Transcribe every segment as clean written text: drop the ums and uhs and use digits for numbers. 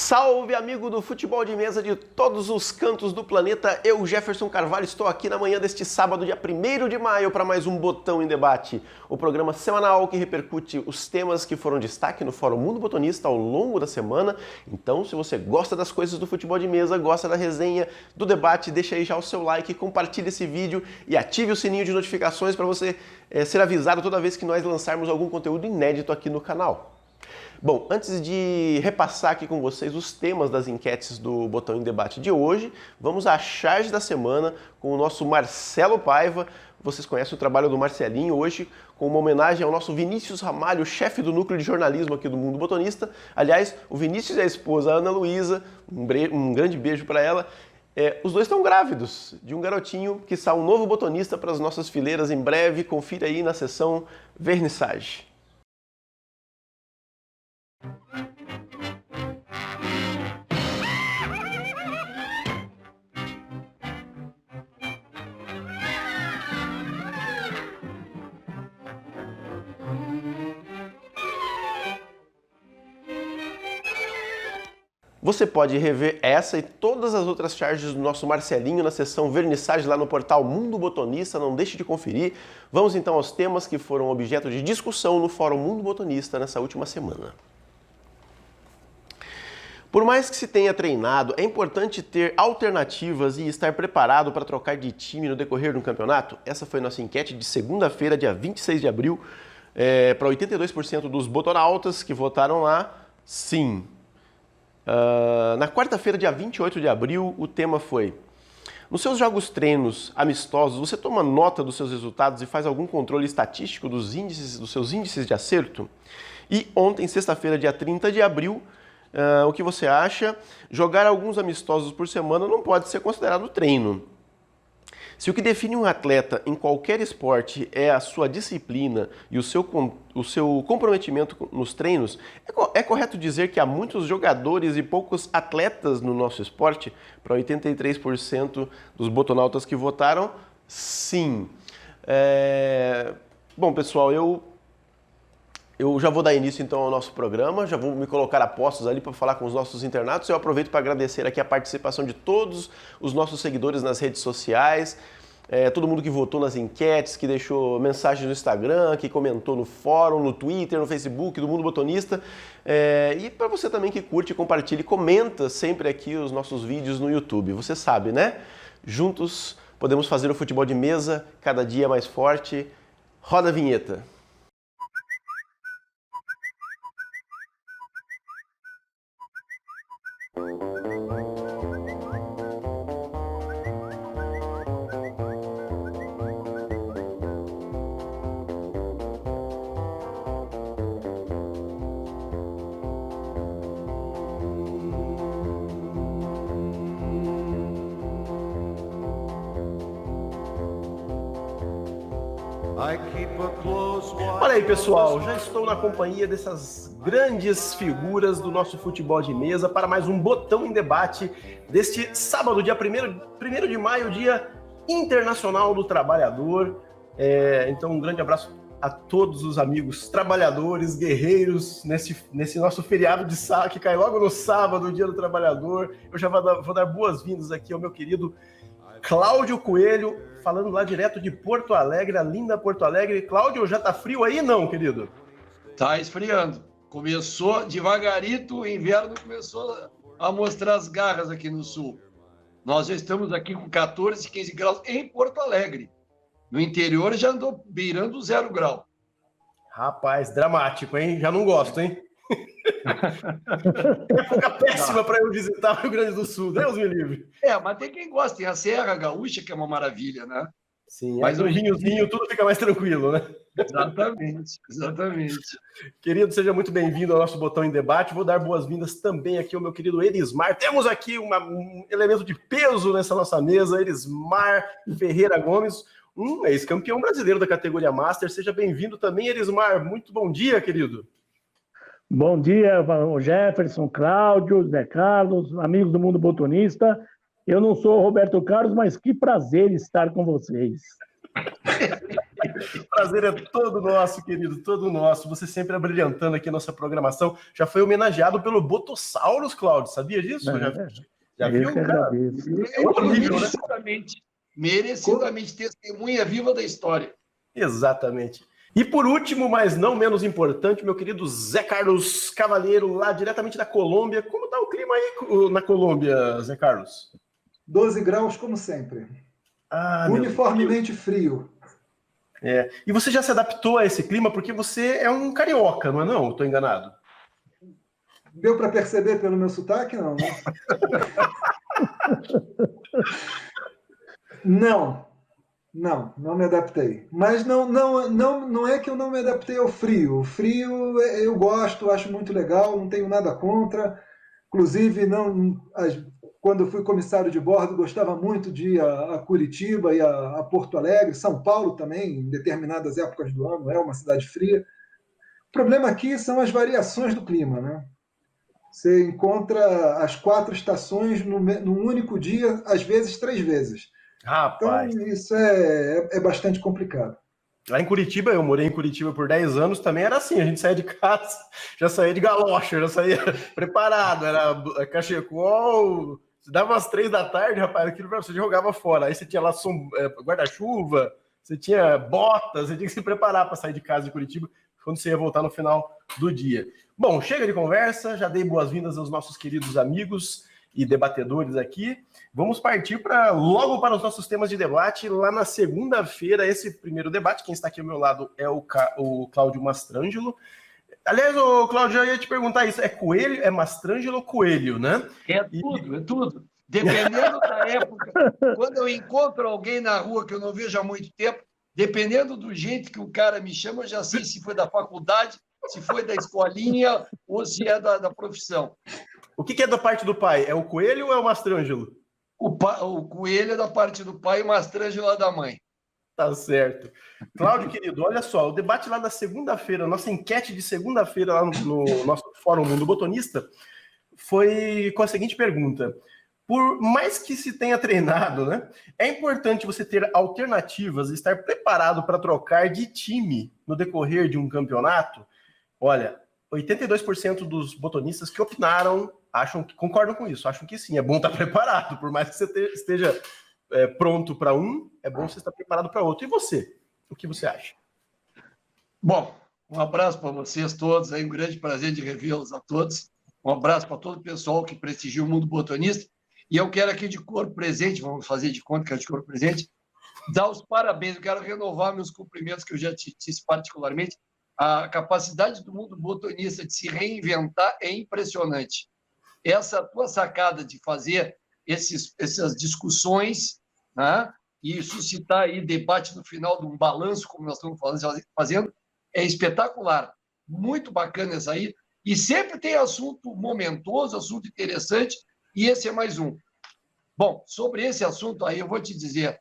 Salve, amigo do futebol de mesa de todos os cantos do planeta. Eu, Jefferson Carvalho, estou aqui na manhã deste sábado, dia 1º de maio, para mais um Botão em Debate, o programa semanal que repercute os temas que foram destaque no Fórum Mundo Botonista ao longo da semana. Então, se você gosta das coisas do futebol de mesa, gosta da resenha, do debate, deixa aí já o seu like, compartilhe esse vídeo e ative o sininho de notificações para você ser avisado toda vez que nós lançarmos algum conteúdo inédito aqui no canal. Bom, antes de repassar aqui com vocês os temas das enquetes do Botão em Debate de hoje, vamos à charge da semana com o nosso Marcelo Paiva. Vocês conhecem o trabalho do Marcelinho hoje, com uma homenagem ao nosso Vinícius Ramalho, chefe do núcleo de jornalismo aqui do Mundo Botonista. Aliás, o Vinícius e a esposa Ana Luísa, um grande beijo para ela. Os dois estão grávidos de um garotinho que será um novo botonista para as nossas fileiras em breve. Confira aí na sessão Vernissage. Você pode rever essa e todas as outras charges do nosso Marcelinho na seção Vernissage lá no portal Mundo Botonista, não deixe de conferir. Vamos então aos temas que foram objeto de discussão no Fórum Mundo Botonista nessa última semana. Por mais que se tenha treinado, é importante ter alternativas e estar preparado para trocar de time no decorrer de um campeonato? Essa foi nossa enquete de segunda-feira, dia 26 de abril, para 82% dos botonautas que votaram lá, sim. Na quarta-feira, dia 28 de abril, o tema foi: nos seus jogos treinos amistosos, você toma nota dos seus resultados e faz algum controle estatístico dos seus índices de acerto? E ontem, sexta-feira, dia 30 de abril, o que você acha? Jogar alguns amistosos por semana não pode ser considerado treino. Se o que define um atleta em qualquer esporte é a sua disciplina e o seu comprometimento nos treinos, é correto dizer que há muitos jogadores e poucos atletas no nosso esporte? Para 83% dos botonautas que votaram, sim. Bom, pessoal, eu já vou dar início então ao nosso programa, já vou me colocar a postos ali para falar com os nossos internautas. Eu aproveito para agradecer aqui a participação de todos os nossos seguidores nas redes sociais, todo mundo que votou nas enquetes, que deixou mensagens no Instagram, que comentou no fórum, no Twitter, no Facebook do Mundo Botonista. E para você também que curte, compartilha e comenta sempre aqui os nossos vídeos no YouTube. Você sabe, né? Juntos podemos fazer o futebol de mesa cada dia mais forte. Roda a vinheta. Olha aí, pessoal, já estou na companhia dessas grandes figuras do nosso futebol de mesa para mais um Botão em Debate deste sábado, dia 1º de maio, Dia Internacional do Trabalhador. Então, um grande abraço a todos os amigos trabalhadores, guerreiros, nesse nosso feriado de sábado, que cai logo no sábado, Dia do Trabalhador. Eu já vou dar boas-vindas aqui ao meu querido Cláudio Coelho, falando lá direto de Porto Alegre, a linda Porto Alegre. Cláudio, já tá frio aí não, querido? Tá esfriando. Começou devagarito, o inverno começou a mostrar as garras aqui no sul. Nós já estamos aqui com 14, 15 graus em Porto Alegre. No interior já andou beirando 0 grau. Rapaz, dramático, hein? Já não gosto, hein? Época péssima para eu visitar o Rio Grande do Sul, Deus me livre. Mas tem quem gosta, tem a Serra Gaúcha, que é uma maravilha, né? Sim, mas no vinhozinho tudo fica mais tranquilo, né? Exatamente. Querido, seja muito bem-vindo ao nosso Botão em Debate. Vou dar boas-vindas também aqui ao meu querido Elismar. Temos aqui um elemento de peso nessa nossa mesa, Elismar Ferreira Gomes, um ex-campeão brasileiro da categoria Master. Seja bem-vindo também, Elismar. Muito bom dia, querido. Bom dia, Jefferson, Cláudio, Zé Carlos, amigos do Mundo Botonista. Eu não sou o Roberto Carlos, mas que prazer estar com vocês. Prazer é todo nosso, querido, todo nosso. Você sempre abrilhantando aqui a nossa programação. Já foi homenageado pelo Botossauros, Cláudio, sabia disso? Já viu, cara? É outro nível, merecidamente testemunha viva da história. Exatamente. E por último, mas não menos importante, meu querido Zé Carlos Cavalheiro, lá diretamente da Colômbia. Como está o clima aí na Colômbia, Zé Carlos? 12 graus, como sempre. Uniformemente frio. E você já se adaptou a esse clima porque você é um carioca, não é não? Estou enganado? Deu para perceber pelo meu sotaque, não, né? Não me adaptei. Mas não é que eu não me adaptei ao frio. O frio eu gosto, acho muito legal, não tenho nada contra. Inclusive, quando eu fui comissário de bordo, gostava muito de ir a Curitiba e a Porto Alegre, São Paulo também, em determinadas épocas do ano, é uma cidade fria. O problema aqui são as variações do clima, né? Você encontra as 4 estações num único dia, às vezes 3 vezes. Rapaz. Então, isso é bastante complicado. Lá em Curitiba, eu morei em Curitiba por 10 anos, também era assim, a gente saía de casa, já saía de galocha, já saía preparado, era cachecol, dava umas 3 da tarde, rapaz, aquilo você jogava fora, aí você tinha lá guarda-chuva, você tinha botas, você tinha que se preparar para sair de casa de Curitiba, quando você ia voltar no final do dia. Bom, chega de conversa, já dei boas-vindas aos nossos queridos amigos e debatedores aqui. Vamos partir logo para os nossos temas de debate. Lá na segunda-feira, esse primeiro debate, quem está aqui ao meu lado é o Cláudio Mastrangelo. Aliás, Cláudio, eu ia te perguntar isso, é Coelho, é Mastrangelo ou Coelho, né? É tudo. Dependendo da época, quando eu encontro alguém na rua que eu não vejo há muito tempo, dependendo do jeito que o cara me chama, eu já sei se foi da faculdade, se foi da escolinha ou se é da profissão. O que é da parte do pai? É o Coelho ou é o Mastrangelo? O Coelho é da parte do pai e o Mastrangelo é da mãe. Tá certo. Cláudio, querido, olha só, o debate lá da segunda-feira, nossa enquete de segunda-feira lá no nosso Fórum Mundo Botonista foi com a seguinte pergunta. Por mais que se tenha treinado, né, é importante você ter alternativas e estar preparado para trocar de time no decorrer de um campeonato? Olha, 82% dos botonistas que opinaram concordam com isso, acham que sim, é bom estar preparado, por mais que você esteja pronto para um, é bom você estar preparado para outro. E você? O que você acha? Bom, um abraço para vocês todos, é um grande prazer de revê-los a todos. Um abraço para todo o pessoal que prestigia o Mundo Botonista. E eu quero aqui de corpo presente, vamos fazer de conta que é de corpo presente, dar os parabéns, eu quero renovar meus cumprimentos, que eu já te disse particularmente. A capacidade do Mundo Botonista de se reinventar é impressionante. Essa tua sacada de fazer essas discussões, né, e suscitar aí debate no final de um balanço, como nós estamos fazendo, é espetacular. Muito bacana isso aí. E sempre tem assunto momentoso, assunto interessante, e esse é mais um. Bom, sobre esse assunto aí, eu vou te dizer,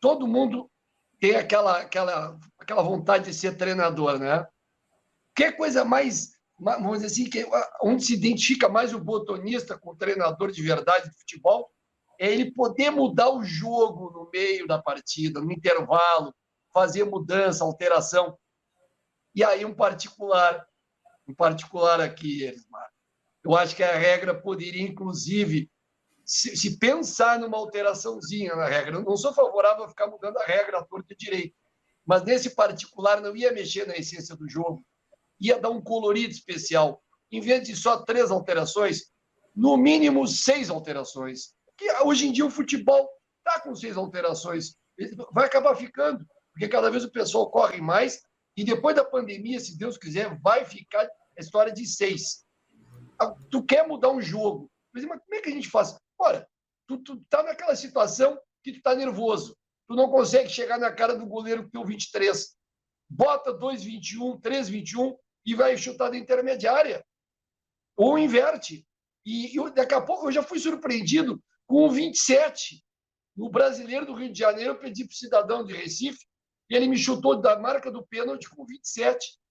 todo mundo tem aquela vontade de ser treinador, né? Que coisa mais, vamos dizer assim, onde se identifica mais o botonista com o treinador de verdade de futebol, é ele poder mudar o jogo no meio da partida, no intervalo, fazer mudança, alteração. E aí um particular aqui, Elismar, eu acho que a regra poderia, inclusive, se pensar numa alteraçãozinha na regra. Eu não sou favorável a ficar mudando a regra à torta e direito, mas nesse particular não ia mexer na essência do jogo, ia dar um colorido especial. Em vez de só 3 alterações, no mínimo 6 alterações. Que hoje em dia o futebol está com 6 alterações. Vai acabar ficando, porque cada vez o pessoal corre mais, e depois da pandemia, se Deus quiser, vai ficar a história de 6. Tu quer mudar um jogo, mas como é que a gente faz? Ora, tu tá naquela situação que tu tá nervoso, tu não consegue chegar na cara do goleiro que tem o 23, bota 2,21, 3,21 e vai chutar da intermediária, ou inverte. E daqui a pouco eu já fui surpreendido com o 27. No Brasileiro do Rio de Janeiro, eu pedi para o cidadão de Recife e ele me chutou da marca do pênalti com 27.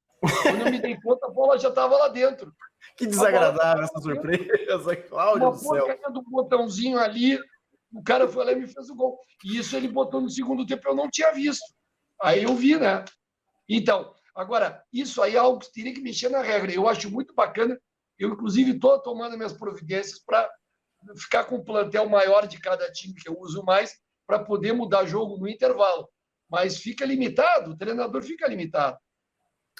Quando eu me dei conta, a bola já estava lá dentro. Que desagradável essa surpresa, Cláudio do céu. Uma do botãozinho ali, o cara foi lá e me fez o gol. E isso ele botou no segundo tempo, eu não tinha visto. Aí eu vi, né? Então, agora, isso aí é algo que teria que mexer na regra. Eu acho muito bacana. Eu, inclusive, estou tomando minhas providências para ficar com um plantel maior de cada time que eu uso mais, para poder mudar jogo no intervalo. Mas fica limitado, o treinador fica limitado.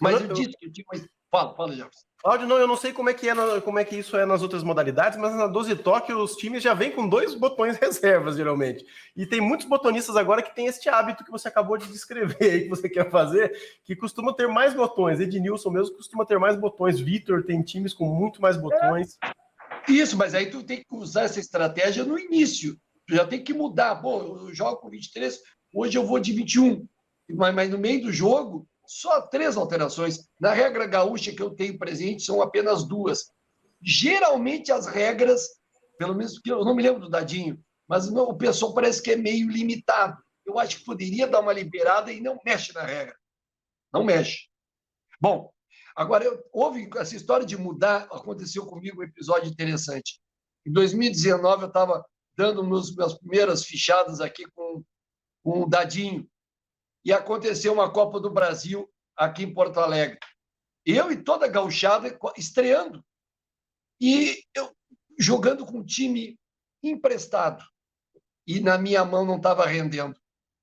Mas eu disse que o time... Fala, Jefferson. Cláudio, não, eu não sei como é que isso é nas outras modalidades, mas na 12 toque os times já vêm com 2 botões reservas, geralmente. E tem muitos botonistas agora que têm este hábito que você acabou de descrever aí, que você quer fazer, que costuma ter mais botões. Ednilson mesmo costuma ter mais botões. Vitor tem times com muito mais botões. Isso, mas aí tu tem que usar essa estratégia no início. Tu já tem que mudar. Pô, eu jogo com 23, hoje eu vou de 21. Mas no meio do jogo, só 3 alterações. Na regra gaúcha que eu tenho presente, são apenas 2. Geralmente as regras, pelo menos que eu não me lembro do dadinho, mas o pessoal parece que é meio limitado. Eu acho que poderia dar uma liberada e não mexe na regra. Não mexe. Bom, agora, houve essa história de mudar, aconteceu comigo um episódio interessante. Em 2019, eu estava dando minhas primeiras fichadas aqui com o dadinho, e aconteceu uma Copa do Brasil aqui em Porto Alegre. Eu e toda a gauchada estreando. E eu jogando com um time emprestado. E na minha mão não estava rendendo.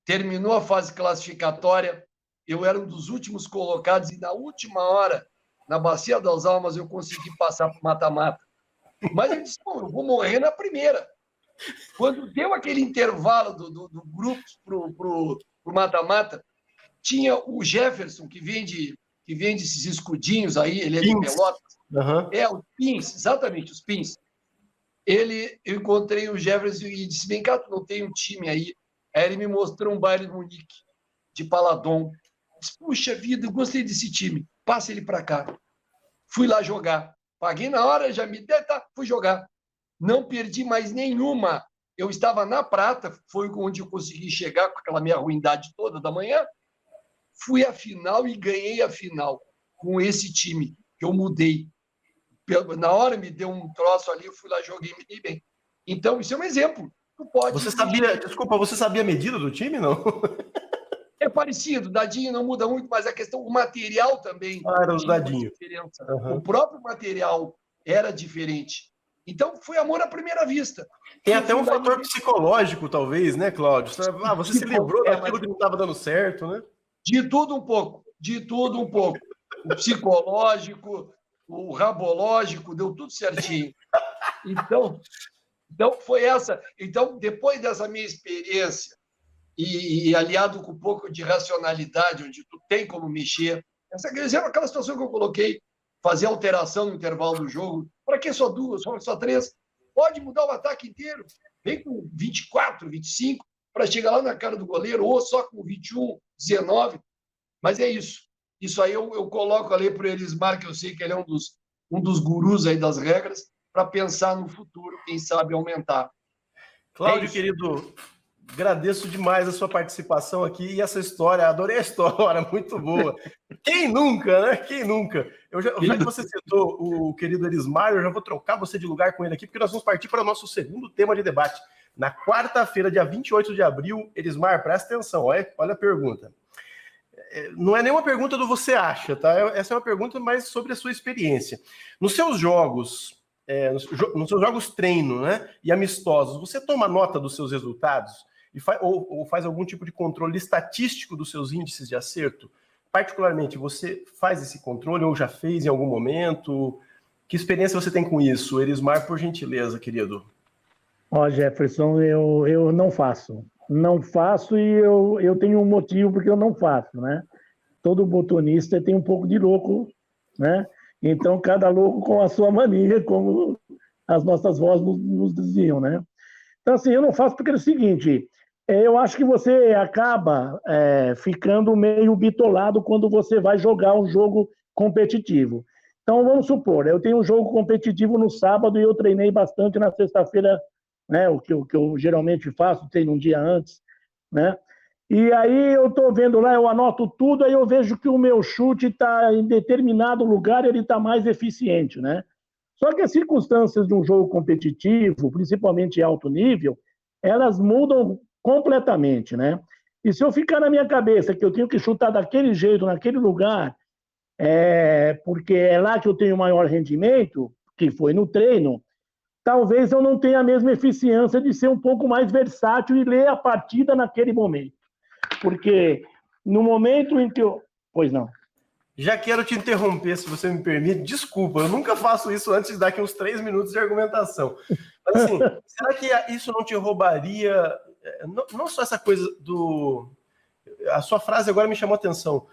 Terminou a fase classificatória, eu era um dos últimos colocados, e na última hora, na Bacia das Almas, eu consegui passar para o mata-mata. Mas eu disse, eu vou morrer na primeira. Quando deu aquele intervalo do grupo para o mata-mata, tinha o Jefferson, que vende esses escudinhos aí, ele é de Pelotas. Uhum. Os pins, exatamente, os pins. Eu encontrei o Jefferson e disse, vem cá, tu não tem um time aí? Aí ele me mostrou um Bayern Munique, de Paladon. Disse, puxa vida, eu gostei desse time, passa ele para cá. Fui lá jogar. Paguei na hora, já me dei, tá, fui jogar. Não perdi mais nenhuma. Eu estava na prata, foi onde eu consegui chegar com aquela minha ruindade toda da manhã. Fui à final e ganhei a final com esse time que eu mudei. Na hora me deu um troço ali, eu fui lá, joguei e me dei bem. Então, isso é um exemplo. Tu pode... Você sabia a medida do time, não? É parecido, dadinho não muda muito, mas a questão, o material também era os tinha dadinhos. Diferença. Uhum. O próprio material era diferente. Então, foi amor à primeira vista. Tem até um fator psicológico, talvez, né, Cláudio? Você se livrou daquilo que não estava dando certo, né? De tudo um pouco. O psicológico, o rabológico, deu tudo certinho. Então foi essa. Então, depois dessa minha experiência, e aliado com um pouco de racionalidade, onde tu tem como mexer, essa é aquela situação que eu coloquei, fazer alteração no intervalo do jogo. Para que só 2, só 3? Pode mudar o ataque inteiro. Vem com 24, 25, para chegar lá na cara do goleiro, ou só com 21, 19. Mas é isso. Isso aí eu coloco ali para o Elismar, que eu sei que ele é um dos gurus aí das regras, para pensar no futuro, quem sabe aumentar. Cláudio, querido, agradeço demais a sua participação aqui e essa história, adorei a história, muito boa. Quem nunca, né? Quem nunca? Já que você citou o querido Elismar, eu já vou trocar você de lugar com ele aqui, porque nós vamos partir para o nosso segundo tema de debate. Na quarta-feira, dia 28 de abril, Elismar, presta atenção, olha a pergunta. Não é nenhuma pergunta do você acha, tá? Essa é uma pergunta mais sobre a sua experiência. Nos seus jogos, nos seus jogos treino, né, e amistosos, você toma nota dos seus resultados? Ou faz algum tipo de controle estatístico dos seus índices de acerto? Particularmente, você faz esse controle ou já fez em algum momento? Que experiência você tem com isso? Elismar, por gentileza, querido. Jefferson, eu não faço. Não faço e eu tenho um motivo porque eu não faço, né? Todo botonista tem um pouco de louco, né? Então, cada louco com a sua mania, como as nossas vozes nos diziam, né? Então, assim, eu não faço porque é o seguinte, eu acho que você acaba ficando meio bitolado quando você vai jogar um jogo competitivo. Então, vamos supor, eu tenho um jogo competitivo no sábado e eu treinei bastante na sexta-feira, né, o que eu geralmente faço, treino um dia antes, né? E aí eu estou vendo lá, eu anoto tudo, aí eu vejo que o meu chute está em determinado lugar, ele está mais eficiente, né? Só que as circunstâncias de um jogo competitivo, principalmente em alto nível, elas mudam completamente, né? E se eu ficar na minha cabeça que eu tenho que chutar daquele jeito, naquele lugar, porque é lá que eu tenho maior rendimento, que foi no treino, talvez eu não tenha a mesma eficiência de ser um pouco mais versátil e ler a partida naquele momento. Porque no momento em que eu... Pois não. Já quero te interromper, se você me permite. Desculpa, eu nunca faço isso antes de dar aqui uns 3 minutos de argumentação. Mas assim, será que isso não te roubaria... Não só essa coisa do... A sua frase agora me chamou a atenção.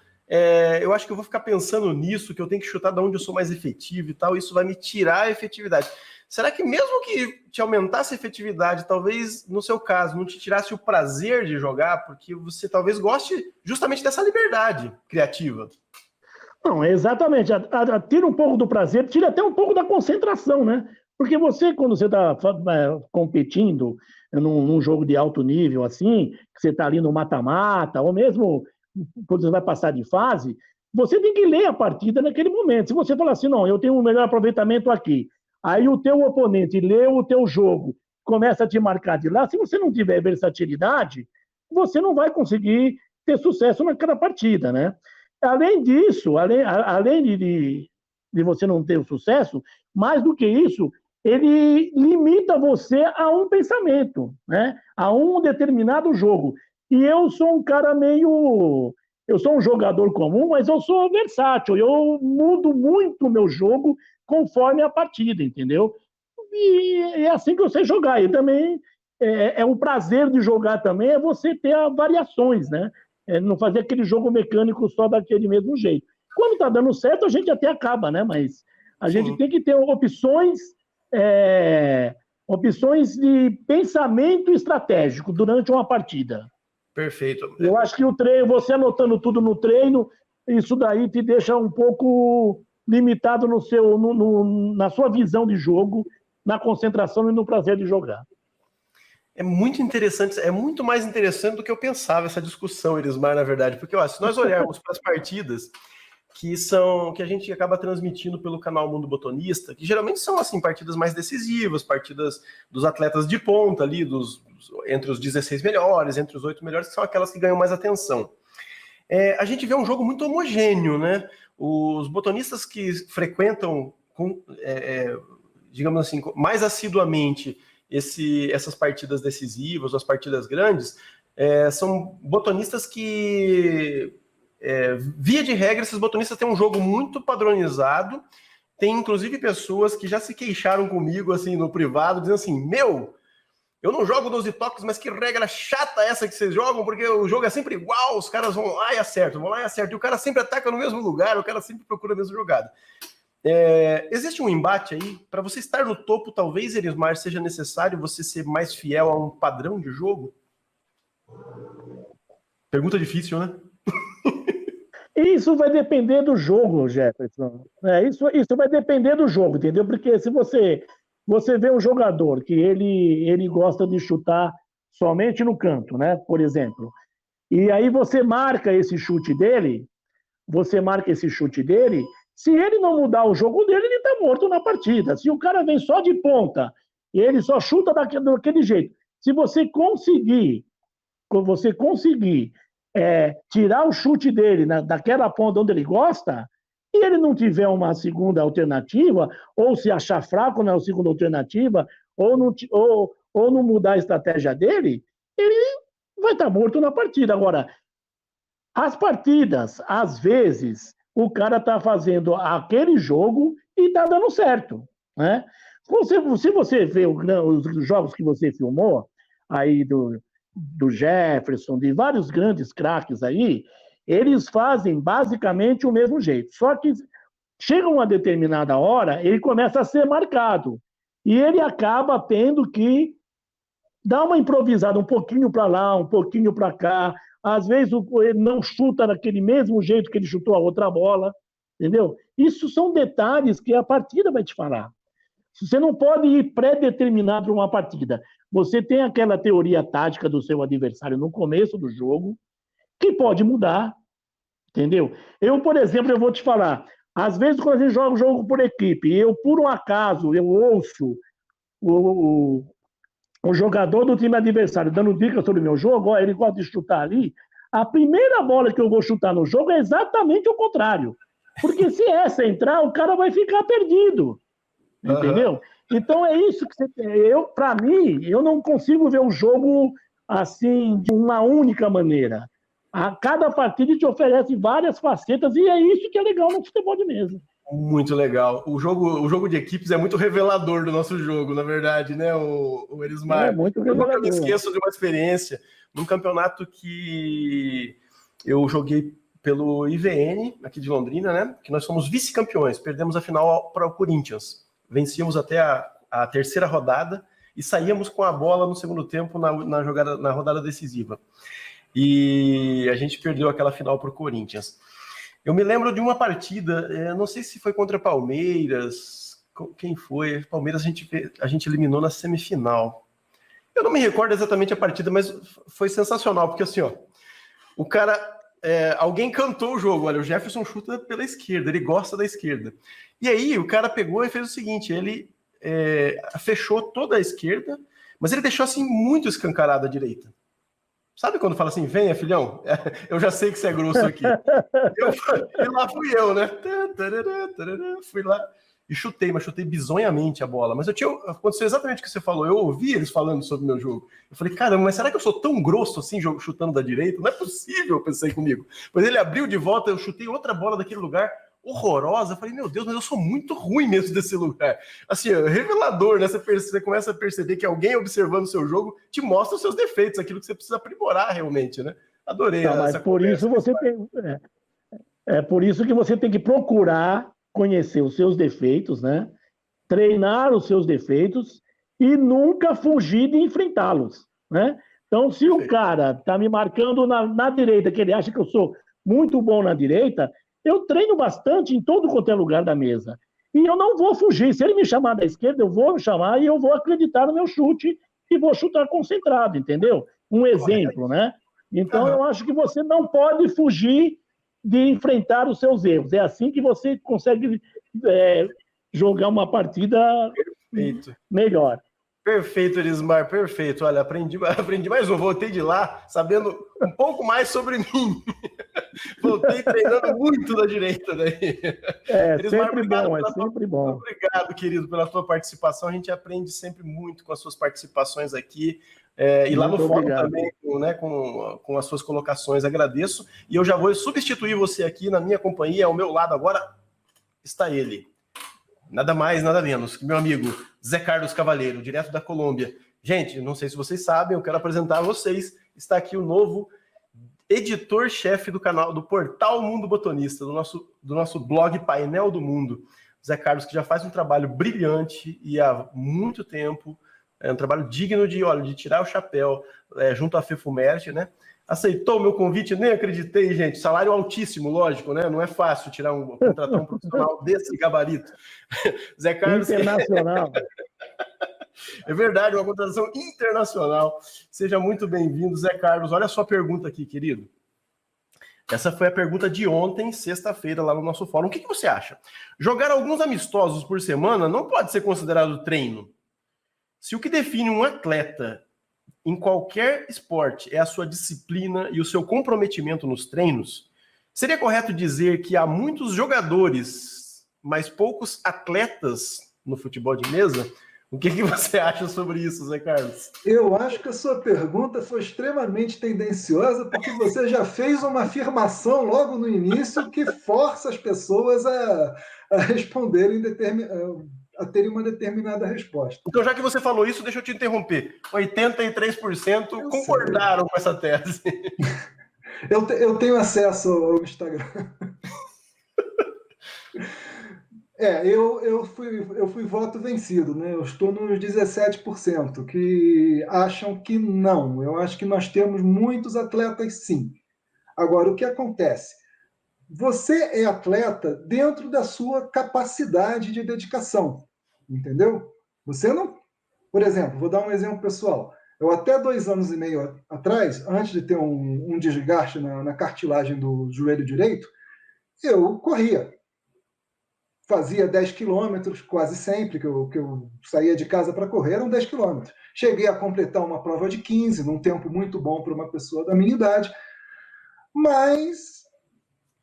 Eu acho que eu vou ficar pensando nisso, que eu tenho que chutar de onde eu sou mais efetivo e tal, isso vai me tirar a efetividade. Será que mesmo que te aumentasse a efetividade, talvez, no seu caso, não te tirasse o prazer de jogar, porque você talvez goste justamente dessa liberdade criativa? Não, exatamente. Tira um pouco do prazer, tira até um pouco da concentração, né? Porque você, quando você está competindo num jogo de alto nível, assim, que você está ali no mata-mata, ou mesmo quando você vai passar de fase, você tem que ler a partida naquele momento. Se você falar assim, não, eu tenho um melhor aproveitamento aqui, aí o teu oponente lê o teu jogo, começa a te marcar de lá, se você não tiver versatilidade, você não vai conseguir ter sucesso naquela partida, né? Além disso, além de você não ter o sucesso, mais do que isso, ele limita você a um pensamento, né? A um determinado jogo. E eu sou um cara meio... Eu sou um jogador comum, mas eu sou versátil. Eu mudo muito o meu jogo conforme a partida, entendeu? E é assim que eu sei jogar. E também o prazer de jogar também é você ter variações, né? Não fazer aquele jogo mecânico só daquele mesmo jeito. Quando está dando certo, a gente até acaba, né? Mas a gente tem que ter opções de pensamento estratégico durante uma partida. Perfeito. Eu acho que o treino, você anotando tudo no treino, isso daí te deixa um pouco limitado na sua visão de jogo, na concentração e no prazer de jogar. É muito interessante, é muito mais interessante do que eu pensava essa discussão, Elismar, na verdade, porque se nós olharmos para as partidas que a gente acaba transmitindo pelo canal Mundo Botonista, que geralmente são assim partidas mais decisivas, partidas dos atletas de ponta ali, entre os 16 melhores, entre os 8 melhores, que são aquelas que ganham mais atenção. A gente vê um jogo muito homogêneo, né? Os botonistas que frequentam, digamos assim, mais assiduamente essas partidas decisivas, as partidas grandes, são botonistas que, via de regra, esses botonistas têm um jogo muito padronizado. Tem, inclusive, pessoas que já se queixaram comigo, assim, no privado, dizendo assim, eu não jogo 12 toques, mas que regra chata essa que vocês jogam, porque o jogo é sempre igual, os caras vão lá e acertam, e o cara sempre ataca no mesmo lugar, o cara sempre procura a mesma jogada. Existe um embate aí, para você estar no topo, talvez, Elismar, seja necessário você ser mais fiel a um padrão de jogo? Pergunta difícil, né? Isso vai depender do jogo, Jefferson. Isso vai depender do jogo, entendeu? Porque se você vê um jogador que ele gosta de chutar somente no canto, né? Por exemplo, e aí você marca esse chute dele, se ele não mudar o jogo dele, ele está morto na partida. Se o cara vem só de ponta e ele só chuta daquele jeito, se você conseguir tirar o chute dele daquela ponta onde ele gosta, e ele não tiver uma segunda alternativa, ou se achar fraco na segunda alternativa, ou não mudar a estratégia dele, ele vai estar morto na partida. Agora, as partidas, às vezes, o cara está fazendo aquele jogo e está dando certo, né? Se você vê os jogos que você filmou, aí do Jefferson, de vários grandes craques aí, eles fazem basicamente o mesmo jeito. Só que chega uma determinada hora, ele começa a ser marcado. E ele acaba tendo que dar uma improvisada um pouquinho para lá, um pouquinho para cá. Às vezes ele não chuta daquele mesmo jeito que ele chutou a outra bola, entendeu? Isso são detalhes que a partida vai te falar. Você não pode ir pré-determinado para uma partida. Você tem aquela teoria tática do seu adversário no começo do jogo, que pode mudar, entendeu? Eu, por exemplo, eu vou te falar, às vezes quando a gente joga um jogo por equipe, por um acaso, eu ouço o jogador do time adversário dando dicas sobre o meu jogo, ele gosta de chutar ali, A primeira bola que eu vou chutar no jogo é exatamente o contrário. Porque se essa entrar, o cara vai ficar perdido. Entendeu? Então é isso que você tem. Para mim, eu não consigo ver o jogo assim de uma única maneira. A cada partida te oferece várias facetas e é isso que é legal no futebol de mesa. Muito legal. O jogo de equipes é muito revelador do nosso jogo, na verdade, né, o Erismar? É muito Eu nunca me revelador. esqueço de uma experiência num campeonato que eu joguei pelo IVN, aqui de Londrina, né? Que nós fomos vice-campeões. Perdemos a final para o Corinthians. Vencíamos até a terceira rodada e saíamos com a bola no segundo tempo na rodada decisiva. E a gente perdeu aquela final para o Corinthians. Eu me lembro de uma partida, não sei se foi contra Palmeiras, quem foi? Palmeiras a gente eliminou na semifinal. Eu não me recordo exatamente a partida, mas foi sensacional, porque assim, ó, o cara, alguém cantou o jogo, olha, o Jefferson chuta pela esquerda, ele gosta da esquerda. E aí o cara pegou e fez o seguinte, ele fechou toda a esquerda, mas ele deixou assim muito escancarada a direita. Sabe quando fala assim, venha, filhão? Eu já sei que você é grosso aqui. E lá fui eu, né? Fui lá e chutei, mas chutei bizonhamente a bola. Mas aconteceu exatamente o que você falou. Eu ouvi eles falando sobre o meu jogo. Eu falei, caramba, mas será que eu sou tão grosso assim, chutando da direita? Não é possível, eu pensei comigo. Mas ele abriu de volta, eu chutei outra bola daquele lugar horrorosa. Eu falei, meu Deus, mas eu sou muito ruim mesmo desse lugar. Assim, é revelador, né? Você começa a perceber que alguém observando o seu jogo te mostra os seus defeitos, aquilo que você precisa aprimorar realmente, né? Adorei essa Por isso você tem, por isso que você tem que procurar conhecer os seus defeitos, né? Treinar os seus defeitos e nunca fugir de enfrentá-los, né? Então, se o cara está me marcando na direita, que ele acha que eu sou muito bom na direita, eu treino bastante em todo quanto é lugar da mesa. E eu não vou fugir. Se ele me chamar da esquerda, eu vou me chamar e eu vou acreditar no meu chute e vou chutar concentrado, entendeu? Um exemplo, né? Então, eu acho que você não pode fugir de enfrentar os seus erros. É assim que você consegue jogar uma partida melhor. Perfeito, Erismar, perfeito. Olha, aprendi mais um. Voltei de lá sabendo um pouco mais sobre mim. Voltei treinando muito da direita daí. Erismar, sempre bom. Obrigado, querido, pela tua participação. A gente aprende sempre muito com as suas participações aqui. E lá no fórum também, né, com as suas colocações. Agradeço. E eu já vou substituir você aqui na minha companhia. Ao meu lado agora está ele. Nada mais, nada menos que meu amigo Zé Carlos Cavaleiro, direto da Colômbia. Gente, não sei se vocês sabem, eu quero apresentar a vocês. Está aqui o novo editor-chefe do canal, do portal Mundo Botonista, do nosso blog Painel do Mundo. Zé Carlos, que já faz um trabalho brilhante e há muito tempo, um trabalho digno de tirar o chapéu junto à FEFUMERGE, né? Aceitou o meu convite, nem acreditei, gente. Salário altíssimo, lógico, né? Não é fácil contratar um profissional desse gabarito. Zé Carlos... Internacional. É verdade, uma contratação internacional. Seja muito bem-vindo, Zé Carlos. Olha a sua pergunta aqui, querido. Essa foi a pergunta de ontem, sexta-feira, lá no nosso fórum. O que você acha? Jogar alguns amistosos por semana não pode ser considerado treino? Se o que define um atleta em qualquer esporte é a sua disciplina e o seu comprometimento nos treinos, seria correto dizer que há muitos jogadores, mas poucos atletas no futebol de mesa? O que você acha sobre isso, Zé Carlos? Eu acho que a sua pergunta foi extremamente tendenciosa, porque você já fez uma afirmação logo no início que força as pessoas a responderem a terem uma determinada resposta. Então, já que você falou isso, deixa eu te interromper. 83% concordaram com essa tese. Eu tenho acesso ao Instagram. Eu fui voto vencido, né? Eu estou nos 17% que acham que não. Eu acho que nós temos muitos atletas, sim. Agora, o que acontece? Você é atleta dentro da sua capacidade de dedicação, entendeu? Você não... Por exemplo, vou dar um exemplo pessoal. Eu até 2 anos e meio atrás, antes de ter um desgaste na cartilagem do joelho direito, eu corria. Fazia 10 quilômetros quase sempre, que eu saía de casa para correr, eram 10 quilômetros. Cheguei a completar uma prova de 15, num tempo muito bom para uma pessoa da minha idade. Mas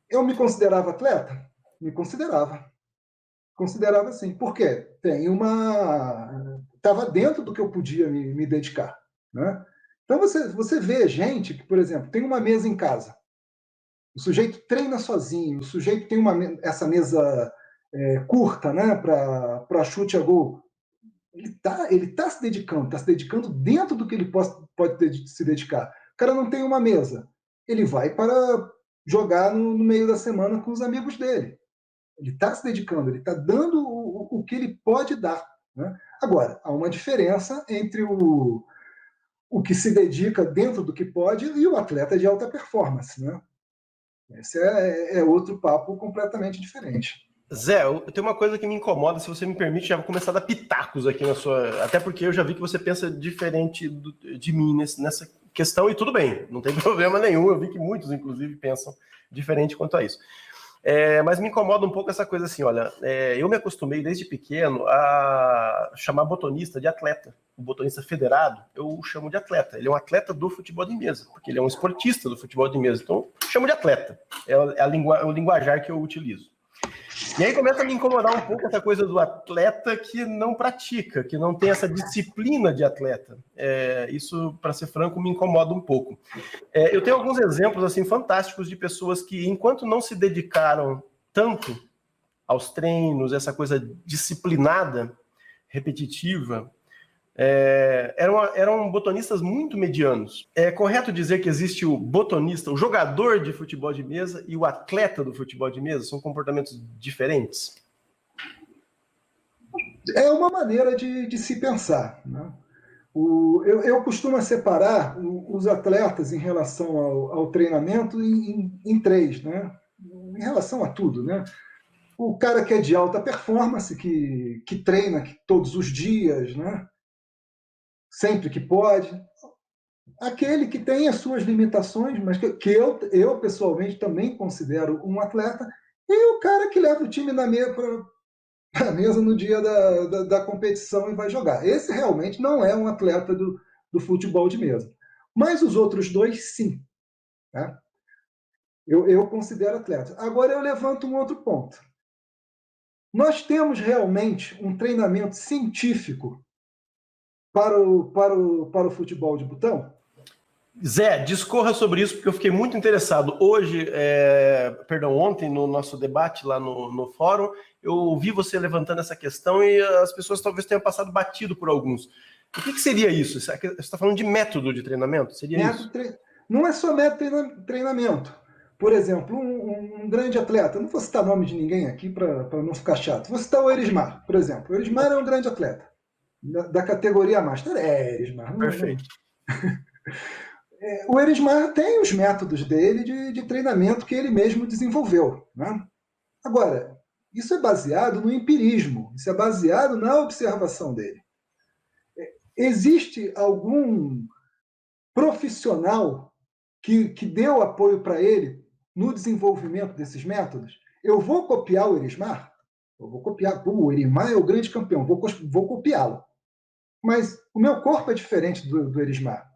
eu me considerava atleta? Me considerava. Considerava sim. Por quê? Estava dentro do que eu podia me dedicar. Né? Então você vê gente que, por exemplo, tem uma mesa em casa. O sujeito treina sozinho, o sujeito tem essa mesa curta, né, para chute a gol. Ele tá se dedicando dentro do que ele pode se dedicar. O cara não tem uma mesa, ele vai para jogar no meio da semana com os amigos dele. Ele está se dedicando, ele está dando o que ele pode dar. Né? Agora, há uma diferença entre o que se dedica dentro do que pode e o atleta de alta performance. Né? Esse é outro papo completamente diferente. Zé, eu tenho uma coisa que me incomoda, se você me permite, já vou começar a dar pitacos aqui na sua... Até porque eu já vi que você pensa diferente de mim nessa questão, e tudo bem, não tem problema nenhum, eu vi que muitos, inclusive, pensam diferente quanto a isso. Mas me incomoda um pouco essa coisa assim, olha, eu me acostumei desde pequeno a chamar botonista de atleta. O botonista federado, eu o chamo de atleta. Ele é um atleta do futebol de mesa, porque ele é um esportista do futebol de mesa. Então, eu chamo de atleta. É o linguajar que eu utilizo. E aí começa a me incomodar um pouco essa coisa do atleta que não pratica, que não tem essa disciplina de atleta. Isso, para ser franco, me incomoda um pouco. Eu tenho alguns exemplos assim fantásticos de pessoas que, enquanto não se dedicaram tanto aos treinos, essa coisa disciplinada, repetitiva, eram botonistas muito medianos. É correto dizer que existe o botonista, o jogador de futebol de mesa e o atleta do futebol de mesa? São comportamentos diferentes? É uma maneira de se pensar. Né? Eu costumo separar os atletas em relação ao treinamento em três, né? Em relação a tudo. Né? O cara que é de alta performance, que treina todos os dias, né? Sempre que pode. Aquele que tem as suas limitações, mas que eu pessoalmente também considero um atleta, e o cara que leva o time na mesa no dia da competição e vai jogar. Esse realmente não é um atleta do futebol de mesa. Mas os outros dois, sim. Né? Eu considero atleta. Agora eu levanto um outro ponto. Nós temos realmente um treinamento científico para o futebol de botão? Zé, discorra sobre isso, porque eu fiquei muito interessado. Ontem, no nosso debate lá no fórum, eu ouvi você levantando essa questão e as pessoas talvez tenham passado batido por alguns. O que seria isso? Você está falando de método de treinamento? Seria isso? Não é só método de treinamento. Por exemplo, um grande atleta, não vou citar nome de ninguém aqui para não ficar chato, vou citar o Erismar, por exemplo. O Erismar é um grande atleta, da categoria Master. Erismar. Perfeito. O Erismar tem os métodos dele de treinamento que ele mesmo desenvolveu. Né? Agora, isso é baseado no empirismo, isso é baseado na observação dele. Existe algum profissional que deu apoio para ele no desenvolvimento desses métodos? Eu vou copiar o Erismar? Eu vou copiar. O Erismar é o grande campeão, vou copiá-lo. Mas o meu corpo é diferente do Erismar.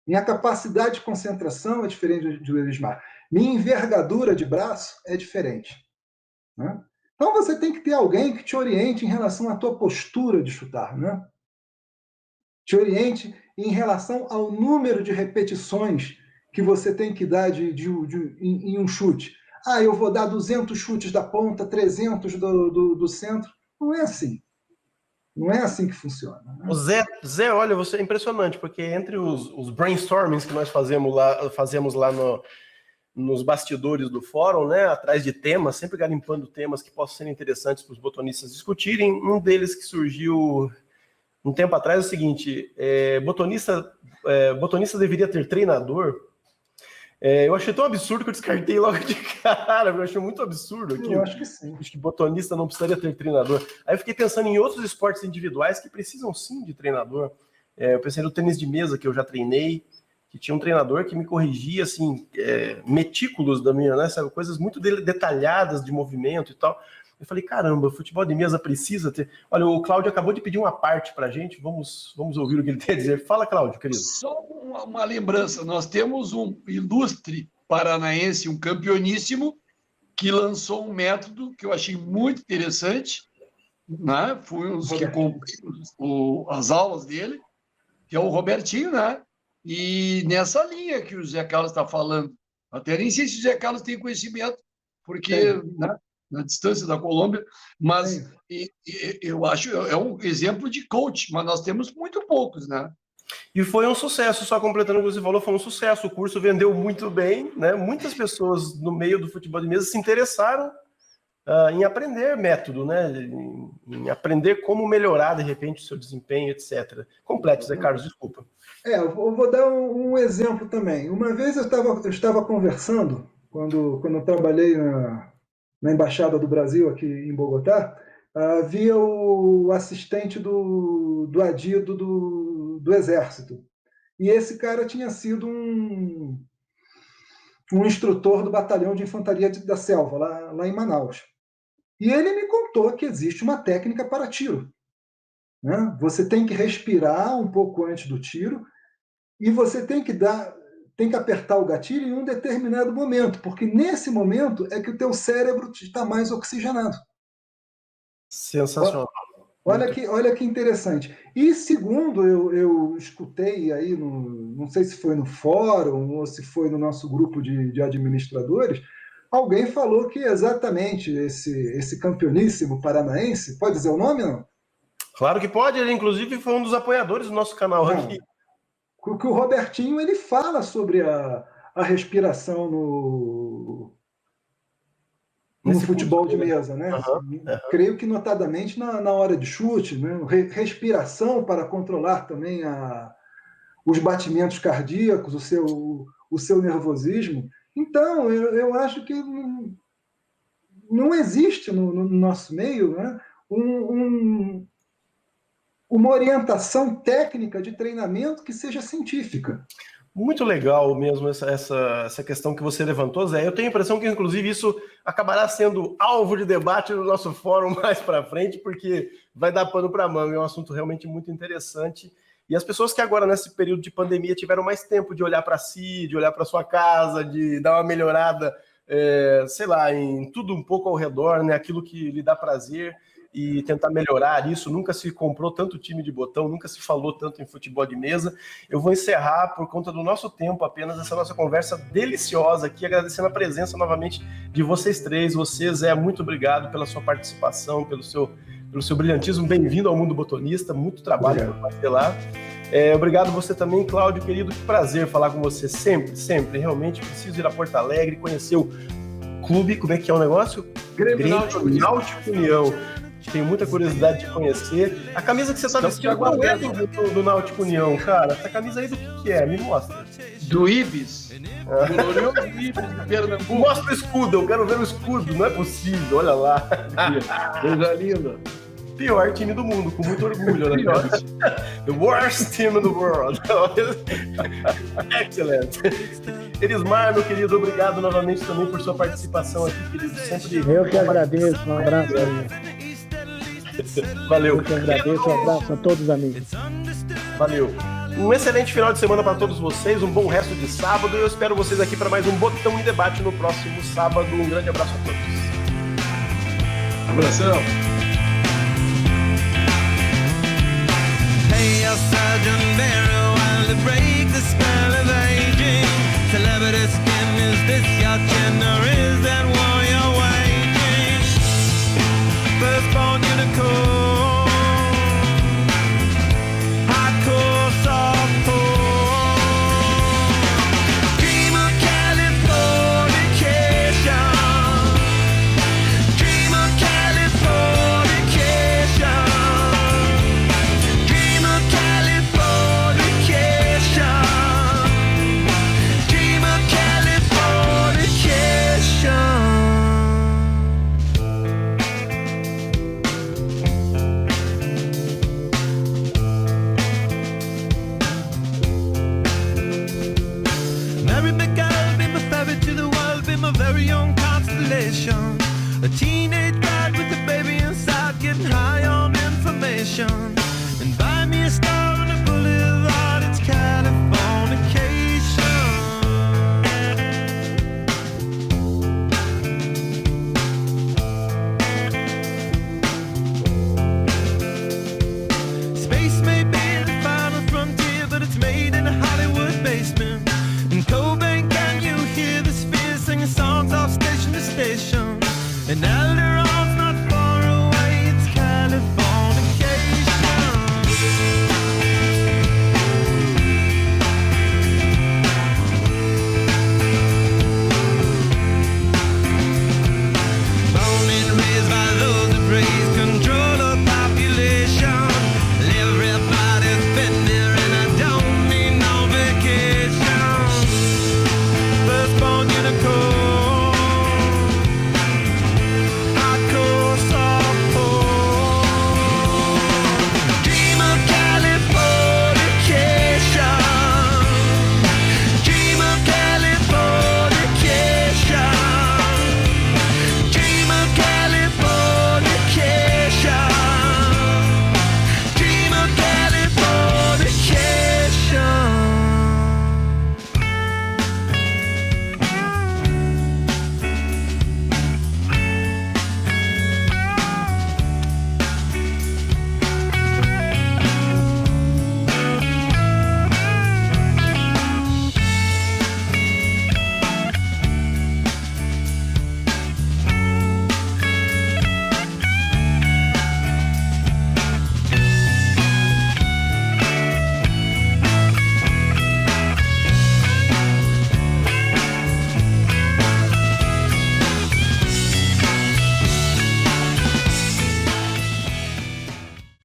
Minha capacidade de concentração é diferente do Erismar. Minha envergadura de braço é diferente. Né? Então você tem que ter alguém que te oriente em relação à tua postura de chutar. Né? Te oriente em relação ao número de repetições que você tem que dar em um chute. Eu vou dar 200 chutes da ponta, 300 do centro. Não é assim. Não é assim que funciona. Né? O Zé, olha, você é impressionante, porque entre os brainstormings que nós fazemos lá nos bastidores do fórum, né, atrás de temas, sempre garimpando temas que possam ser interessantes para os botonistas discutirem, um deles que surgiu um tempo atrás é o seguinte: botonista deveria ter treinador. Eu achei tão absurdo que eu descartei logo de cara. Eu achei muito absurdo aqui. Eu acho que sim. Acho que botonista não precisaria ter treinador. Aí eu fiquei pensando em outros esportes individuais que precisam sim de treinador. Eu pensei no tênis de mesa, que eu já treinei, que tinha um treinador que me corrigia, assim, metículos da minha, né, sabe, coisas muito detalhadas de movimento e tal. Eu falei, caramba, o futebol de mesa precisa ter... Olha, o Cláudio acabou de pedir uma parte pra gente, vamos ouvir o que ele tem a dizer. Fala, Cláudio, querido. Só uma lembrança, nós temos um ilustre paranaense, um campeoníssimo, que lançou um método que eu achei muito interessante, né? Fui um dos que comprei as aulas dele, que é o Robertinho, né? E nessa linha que o Zé Carlos está falando, até nem sei se o Zé Carlos tem conhecimento, porque né, na distância da Colômbia, mas eu acho é um exemplo de coach, mas nós temos muito poucos, né? E foi um sucesso, só completando o que você falou, foi um sucesso. O curso vendeu muito bem, né? Muitas pessoas no meio do futebol de mesa se interessaram em aprender método, né? Em aprender como melhorar, de repente, o seu desempenho, etc. Complete, Zé Carlos, desculpa. Eu vou dar um exemplo também. Uma vez eu estava conversando, quando eu trabalhei na Embaixada do Brasil aqui em Bogotá, havia o assistente do adido do Exército. E esse cara tinha sido um instrutor do Batalhão de Infantaria da Selva, lá em Manaus. E ele me contou que existe uma técnica para tiro. Né? Você tem que respirar um pouco antes do tiro e você tem que apertar o gatilho em um determinado momento, porque nesse momento é que o teu cérebro está mais oxigenado. Sensacional. Olha que interessante. E segundo eu escutei aí, não sei se foi no fórum ou se foi no nosso grupo de administradores, alguém falou que exatamente esse campeoníssimo paranaense, pode dizer o nome, não? Claro que pode, ele inclusive foi um dos apoiadores do nosso canal aqui. Que o Robertinho ele fala sobre a respiração no futebol de mesa, né? Creio que notadamente na hora de chute, né? Respiração para controlar também os batimentos cardíacos, o seu nervosismo. Então, eu acho que não existe no nosso meio, né, uma orientação técnica de treinamento que seja científica. Muito legal mesmo essa questão que você levantou, Zé. Eu tenho a impressão que, inclusive, isso acabará sendo alvo de debate no nosso fórum mais para frente, porque vai dar pano para manga. É um assunto realmente muito interessante. E as pessoas que agora, nesse período de pandemia, tiveram mais tempo de olhar para si, de olhar para sua casa, de dar uma melhorada, sei lá, em tudo um pouco ao redor, né? Aquilo que lhe dá prazer e tentar melhorar isso. Nunca se comprou tanto time de botão, nunca se falou tanto em futebol de mesa. Eu vou encerrar, por conta do nosso tempo, apenas essa nossa conversa deliciosa aqui, agradecendo a presença novamente de vocês três. Você, Zé, muito obrigado pela sua participação, pelo seu brilhantismo. Bem-vindo ao Mundo Botonista, muito trabalho para fazer lá. Obrigado você também, Cláudio, querido, que prazer falar com você sempre, realmente preciso ir a Porto Alegre, conhecer o clube, como é que é o negócio? Grêmio Náutico União. Tenho muita curiosidade de conhecer. A camisa que você está vestindo, qual é do Náutico União, cara? Essa camisa aí do que é? Me mostra. Do Ibis. Do Ibis de Pernambuco. Mostra o escudo, eu quero ver o escudo. Não é possível, olha lá. Coisa linda. Pior time do mundo, com muito orgulho, né? The worst team in the world. Excellent. Elismar, meu querido, obrigado novamente também por sua participação aqui, querido. Sempre. Eu que agradeço, um abraço aí. Valeu. Eu que agradeço, um abraço a todos os amigos. Valeu. Um excelente final de semana para todos vocês, um bom resto de sábado e eu espero vocês aqui para mais um Botão em Debate no próximo sábado. Um grande abraço a todos. Abração. Hey, Sergeant Barrow, I'll break the spell of aging. Celebrity skin, is this your chin or is that war you're waging? Firstborn unicorn, hardcore softcore. Dream of Californication, dream of Californication, dream of Californication, dream of Californication. Mary McGill, be my ferry to the world, be my very own constellation. A teenage bride with a baby inside, getting high on information. And buy me a star.